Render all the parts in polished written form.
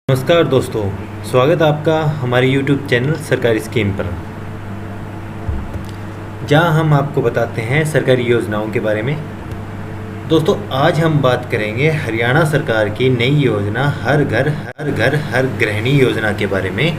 नमस्कार दोस्तों, स्वागत है आपका हमारे YouTube चैनल सरकारी स्कीम पर, जहां हम आपको बताते हैं सरकारी योजनाओं के बारे में। दोस्तों, आज हम बात करेंगे हरियाणा सरकार की नई योजना हर घर हर गृहिणी योजना के बारे में।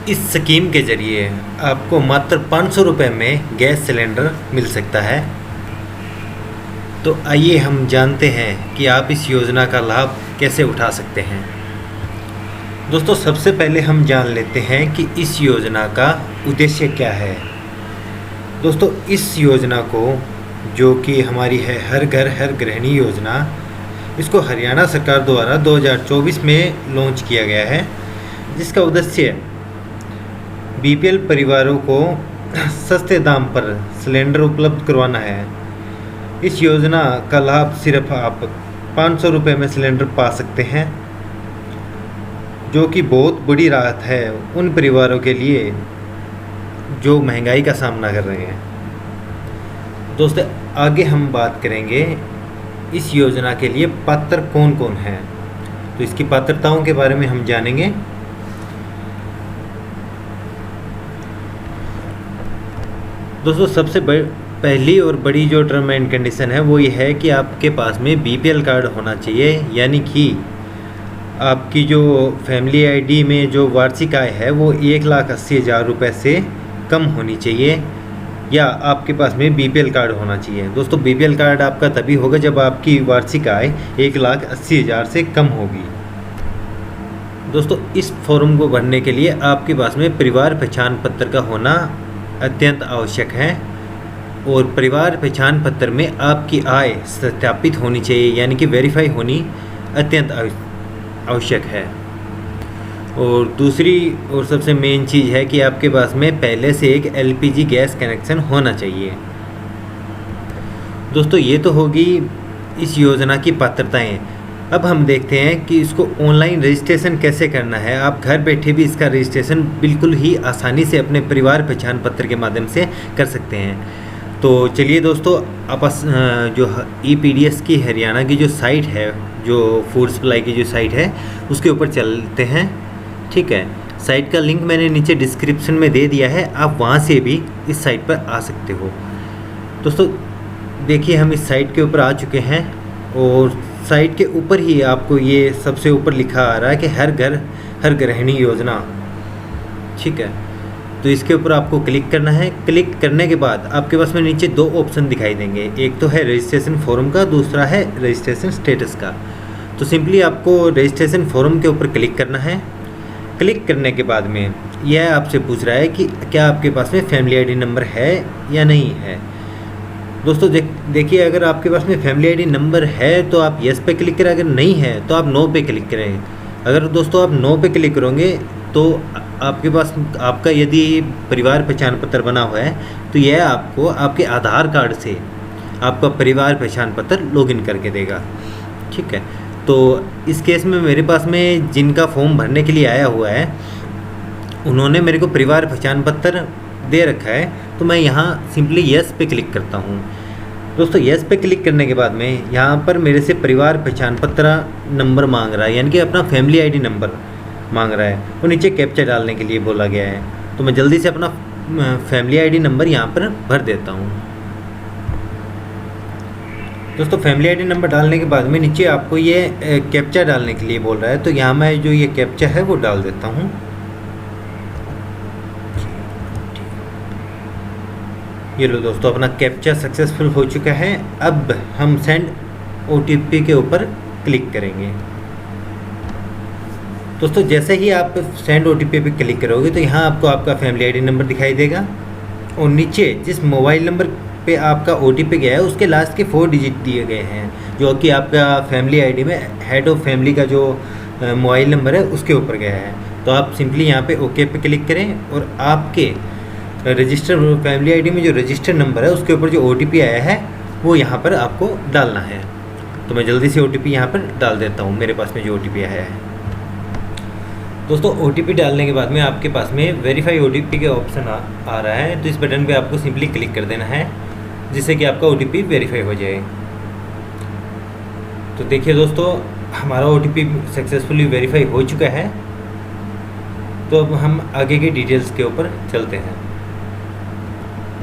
इस स्कीम के जरिए आपको मात्र 500 रुपये में गैस सिलेंडर मिल सकता है। तो आइए हम जानते हैं कि आप इस योजना का लाभ कैसे उठा सकते हैं। दोस्तों, सबसे पहले हम जान लेते हैं कि इस योजना का उद्देश्य क्या है। दोस्तों, इस योजना को, जो कि हमारी है हर घर हर गृहिणी योजना, इसको हरियाणा सरकार द्वारा 2024 में लॉन्च किया गया है, जिसका उद्देश्य बीपीएल परिवारों को सस्ते दाम पर सिलेंडर उपलब्ध करवाना है। इस योजना का लाभ सिर्फ आप 500 रुपये में सिलेंडर पा सकते हैं, जो कि बहुत बड़ी राहत है उन परिवारों के लिए जो महंगाई का सामना कर रहे हैं। दोस्तों, आगे हम बात करेंगे इस योजना के लिए पात्र कौन कौन है। तो इसकी पात्रताओं के बारे में हम जानेंगे। दोस्तों, सबसे पहली और बड़ी जो टर्म एंड कंडीशन है वो ये है कि आपके पास में बीपीएल कार्ड होना चाहिए, यानी कि आपकी जो फैमिली आईडी में जो वार्षिक आय है वो 1,80,000 रुपये से कम होनी चाहिए, या आपके पास में बीपीएल कार्ड होना चाहिए। दोस्तों, बीपीएल कार्ड आपका तभी होगा जब आपकी वार्षिक आय 1,80,000 से कम होगी। दोस्तों, इस फॉर्म को भरने के लिए आपके पास में परिवार पहचान पत्र का होना अत्यंत आवश्यक है, और परिवार पहचान पत्र में आपकी आय सत्यापित होनी चाहिए, यानी कि वेरीफाई होनी अत्यंत आवश्यक है। और दूसरी और सबसे मेन चीज़ है कि आपके पास में पहले से एक एलपीजी गैस कनेक्शन होना चाहिए। दोस्तों, ये तो होगी इस योजना की पात्रताएं। अब हम देखते हैं कि इसको ऑनलाइन रजिस्ट्रेशन कैसे करना है। आप घर बैठे भी इसका रजिस्ट्रेशन बिल्कुल ही आसानी से अपने परिवार पहचान पत्र के माध्यम से कर सकते हैं। तो चलिए दोस्तों, आपस जो ईपीडीएस की हरियाणा की जो साइट है, जो फूड सप्लाई की जो साइट है, उसके ऊपर चलते हैं। ठीक है, साइट का लिंक मैंने नीचे डिस्क्रिप्शन में दे दिया है, आप वहाँ से भी इस साइट पर आ सकते हो। दोस्तों, देखिए हम इस साइट के ऊपर आ चुके हैं, और साइट के ऊपर ही आपको ये सबसे ऊपर लिखा आ रहा है कि हर घर हर गृहिणी योजना। ठीक है, तो इसके ऊपर आपको क्लिक करना है। क्लिक करने के बाद आपके पास में नीचे दो ऑप्शन दिखाई देंगे, एक तो है रजिस्ट्रेशन फॉर्म का, दूसरा है रजिस्ट्रेशन स्टेटस का। तो सिंपली आपको रजिस्ट्रेशन फॉर्म के ऊपर क्लिक करना है। क्लिक करने के बाद में यह आपसे पूछ रहा है कि क्या आपके पास में फैमिली आईडी नंबर है या नहीं है। दोस्तों, देखिए अगर आपके पास में फैमिली आईडी नंबर है तो आप यस पे क्लिक करें, अगर नहीं है तो आप नो पे क्लिक करें। अगर दोस्तों आप नो पे क्लिक करोगे तो आपके पास आपका यदि परिवार पहचान पत्र बना हुआ है तो यह आपको आपके आधार कार्ड से आपका परिवार पहचान पत्र लॉगिन करके देगा। ठीक है, तो इस केस में मेरे पास में जिनका फॉर्म भरने के लिए आया हुआ है उन्होंने मेरे को परिवार पहचान पत्र दे रखा है, तो मैं यहाँ सिंपली यस पे क्लिक करता हूँ। दोस्तों, यस पे क्लिक करने के बाद में यहाँ पर मेरे से परिवार पहचान पत्र नंबर मांग रहा है, यानी कि अपना फैमिली आईडी नंबर मांग रहा है, और नीचे कैप्चा डालने के लिए बोला गया है। तो मैं जल्दी से अपना फैमिली आईडी नंबर यहाँ पर भर देता हूँ। दोस्तों, फैमिली आईडी नंबर डालने के बाद में नीचे आपको ये कैप्चा डालने के लिए बोल रहा है, तो यहाँ मैं जो ये कैप्चा है वो डाल देता हूँ। ये लो दोस्तों, अपना कैप्चा सक्सेसफुल हो चुका है। अब हम सेंड ओटीपी के ऊपर क्लिक करेंगे। दोस्तों, जैसे ही आप सेंड ओटीपी पे क्लिक करोगे तो यहाँ आपको आपका फैमिली आईडी नंबर दिखाई देगा, और नीचे जिस मोबाइल नंबर पे आपका ओटीपी गया है उसके लास्ट के 4 डिजिट दिए गए हैं, जो कि आपका फैमिली आईडी में हेड ऑफ फैमिली का जो मोबाइल नंबर है उसके ऊपर गया है। तो आप सिंपली यहाँ पे ओके पे क्लिक करें, और आपके रजिस्टर फैमिली आईडी में जो रजिस्टर नंबर है उसके ऊपर जो ओटीपी आया है वो यहाँ पर आपको डालना है। तो मैं जल्दी से ओटीपी यहाँ पर डाल देता हूँ, मेरे पास में जो ओटीपी आया है। दोस्तों, ओटीपी डालने के बाद में आपके पास में वेरीफाई ओटीपी के ऑप्शन आ रहा है, तो इस बटन पे आपको सिंपली क्लिक कर देना है, जिससे कि आपका ओटीपी वेरीफाई हो जाए। तो देखिए दोस्तों, हमारा OTP सक्सेसफुली वेरीफाई हो चुका है। तो अब हम आगे की डिटेल्स के ऊपर चलते हैं।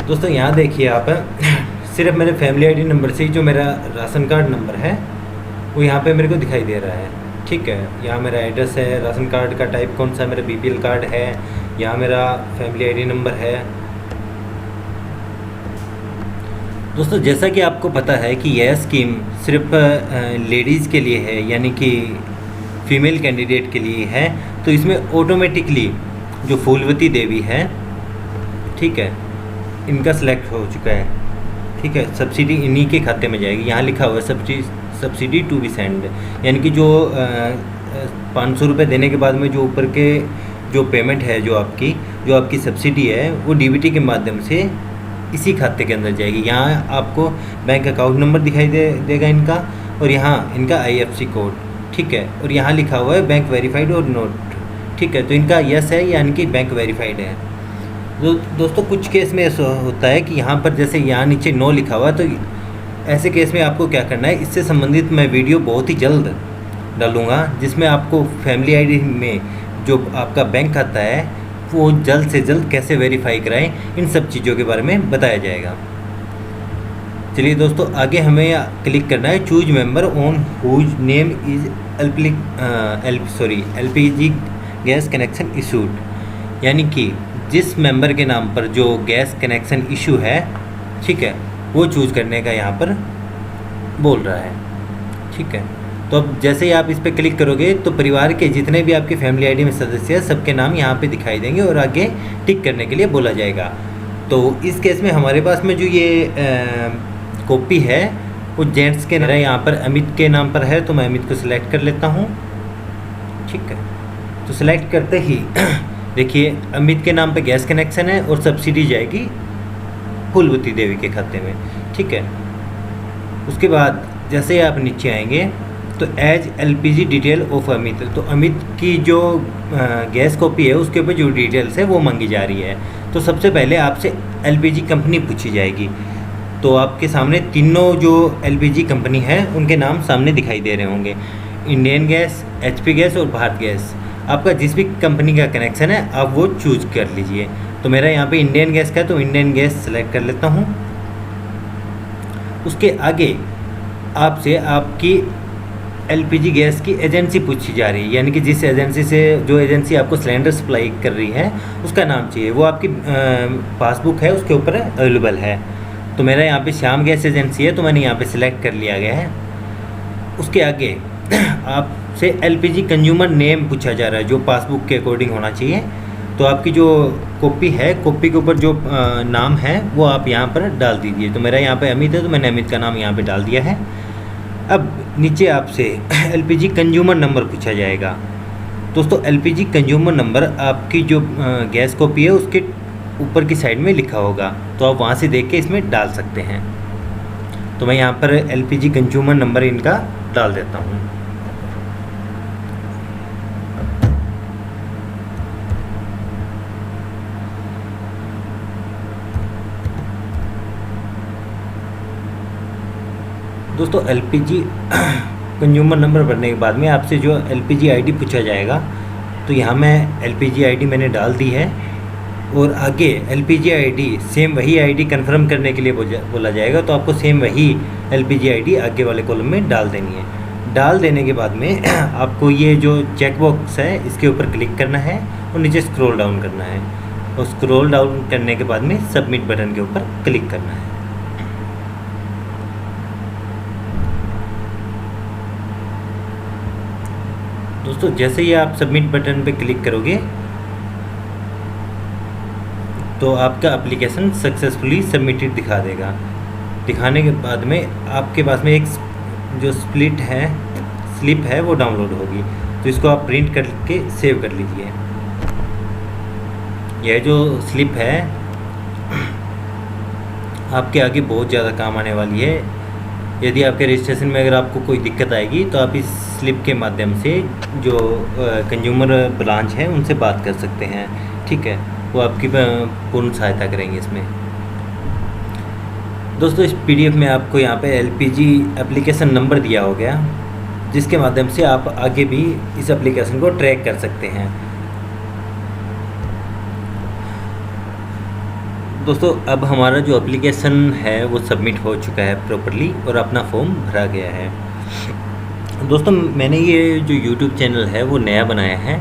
दोस्तों यहाँ देखिए आप सिर्फ मेरे फैमिली आईडी नंबर से ही जो मेरा राशन कार्ड नंबर है वो यहाँ पे मेरे को दिखाई दे रहा है। ठीक है, यहाँ मेरा एड्रेस है, राशन कार्ड का टाइप कौन सा, मेरा BPL कार्ड है, यहाँ मेरा फैमिली आईडी नंबर है। दोस्तों जैसा कि आपको पता है कि यह स्कीम सिर्फ लेडीज़ के लिए है, यानी कि फीमेल कैंडिडेट के लिए है। तो इसमें ऑटोमेटिकली जो फूलवती देवी है, ठीक है, इनका सिलेक्ट हो चुका है। ठीक है, सब्सिडी इन्हीं के खाते में जाएगी। यहाँ लिखा हुआ है सब्सिडी टू बी सेंड, यानी कि जो 500 रुपये देने के बाद में जो ऊपर के जो पेमेंट है, जो आपकी सब्सिडी है, वो DBT के माध्यम से इसी खाते के अंदर जाएगी। यहाँ आपको बैंक अकाउंट नंबर दिखाई देगा इनका, और यहाँ इनका IFSC कोड। ठीक है, और यहाँ लिखा हुआ है बैंक वेरीफाइड और नोट। ठीक है, तो इनका यस है, यानी कि बैंक वेरीफाइड है। दोस्तों कुछ केस में ऐसा होता है कि यहाँ पर जैसे यहाँ नीचे नो लिखा हुआ है, तो ऐसे केस में आपको क्या करना है, इससे संबंधित मैं वीडियो बहुत ही जल्द डालूँगा, जिसमें आपको फैमिली आईडी में जो आपका बैंक खाता है वो जल्द से जल्द कैसे वेरीफाई कराएं, इन सब चीज़ों के बारे में बताया जाएगा। चलिए दोस्तों, आगे हमें क्लिक करना है choose member on whose name is LPG gas connection issued, यानी कि जिस मेंबर के नाम पर जो गैस कनेक्शन इशू है, ठीक है, वो चूज़ करने का यहाँ पर बोल रहा है। ठीक है, तो अब जैसे ही आप इस पर क्लिक करोगे तो परिवार के जितने भी आपके फैमिली आईडी में सदस्य हैं, सबके नाम यहाँ पे दिखाई देंगे और आगे टिक करने के लिए बोला जाएगा। तो इस केस में हमारे पास में जो ये कॉपी है वो जेंट्स के मेरा यहाँ पर अमित के नाम पर है, तो मैं अमित को सिलेक्ट कर लेता हूँ। ठीक है, तो सिलेक्ट करते ही देखिए अमित के नाम पे गैस कनेक्शन है और सब्सिडी जाएगी फूलवती देवी के खाते में। ठीक है, उसके बाद जैसे आप नीचे आएंगे तो as LPG detail of Amit, तो अमित की जो गैस कॉपी है उसके ऊपर जो डिटेल्स है वो मांगी जा रही है। तो सबसे पहले आपसे LPG कंपनी पूछी जाएगी। तो आपके सामने तीनों जो LPG कंपनी है उनके नाम सामने दिखाई दे रहे होंगे, इंडियन गैस, HP गैस और भारत गैस। आपका जिस भी कंपनी का कनेक्शन है आप वो चूज कर लीजिए। तो मेरा यहाँ पे इंडियन गैस का है, तो इंडियन गैस सेलेक्ट कर लेता हूँ। उसके आगे आपसे आपकी LPG गैस की एजेंसी पूछी जा रही है, यानी कि जिस एजेंसी से जो एजेंसी आपको सिलेंडर सप्लाई कर रही है उसका नाम चाहिए, वो आपकी पासबुक है उसके ऊपर अवेलेबल है। तो मेरा यहाँ पे श्याम गैस एजेंसी है, तो मैंने यहाँ पे सिलेक्ट कर लिया गया है। उसके आगे आपसे LPG कंज्यूमर नेम पूछा जा रहा है, जो पासबुक के अकॉर्डिंग होना चाहिए। तो आपकी जो कॉपी है, कॉपी के ऊपर जो नाम है वो आप यहाँ पर डाल दीजिए। तो मेरा यहाँ पे अमित है, तो मैंने अमित का नाम यहाँ पे डाल दिया है। अब नीचे आपसे LPG कंज्यूमर नंबर पूछा जाएगा। दोस्तों LPG कंज्यूमर नंबर आपकी जो गैस कॉपी है उसके ऊपर की साइड में लिखा होगा, तो आप वहाँ से देख के इसमें डाल सकते हैं। तो मैं यहाँ पर LPG कंज्यूमर नंबर इनका डाल देता हूँ। दोस्तों LPG कंज्यूमर नंबर भरने के बाद में आपसे जो LPG ID पूछा जाएगा, तो यहाँ मैं LPG ID मैंने डाल दी है। और आगे LPG ID सेम वही ID कंफर्म करने के लिए बोला जाएगा, तो आपको सेम वही LPG ID आगे वाले कॉलम में डाल देनी है। डाल देने के बाद में आपको ये जो चेक बॉक्स है इसके ऊपर क्लिक करना है और नीचे स्क्रॉल डाउन करना है, और स्क्रॉल डाउन करने के बाद में सबमिट बटन के ऊपर क्लिक करना है। दोस्तों जैसे ही आप सबमिट बटन पे क्लिक करोगे तो आपका एप्लीकेशन सक्सेसफुली सबमिटेड दिखा देगा। दिखाने के बाद में आपके पास में एक जो स्लिप है वो डाउनलोड होगी, तो इसको आप प्रिंट करके सेव कर लीजिए। यह जो स्लिप है आपके आगे बहुत ज़्यादा काम आने वाली है। यदि आपके रजिस्ट्रेशन में अगर आपको कोई दिक्कत आएगी तो आप इस स्लिप के माध्यम से जो कंज्यूमर ब्रांच है उनसे बात कर सकते हैं। ठीक है, वो आपकी पूर्ण सहायता करेंगे इसमें। दोस्तों इस PDF में आपको यहाँ पे LPG एप्लीकेशन नंबर दिया हो गया, जिसके माध्यम से आप आगे भी इस एप्लीकेशन को ट्रैक कर सकते हैं। दोस्तों अब हमारा जो एप्लीकेशन है वो सबमिट हो चुका है प्रॉपरली और अपना फॉर्म भरा गया है। दोस्तों मैंने ये जो यूट्यूब चैनल है वो नया बनाया है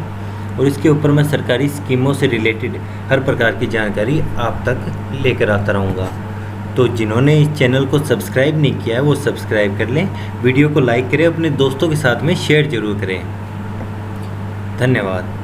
और इसके ऊपर मैं सरकारी स्कीमों से रिलेटेड हर प्रकार की जानकारी आप तक लेकर आता रहूँगा। तो जिन्होंने इस चैनल को सब्सक्राइब नहीं किया है वो सब्सक्राइब कर लें, वीडियो को लाइक करें, अपने दोस्तों के साथ में शेयर ज़रूर करें। धन्यवाद।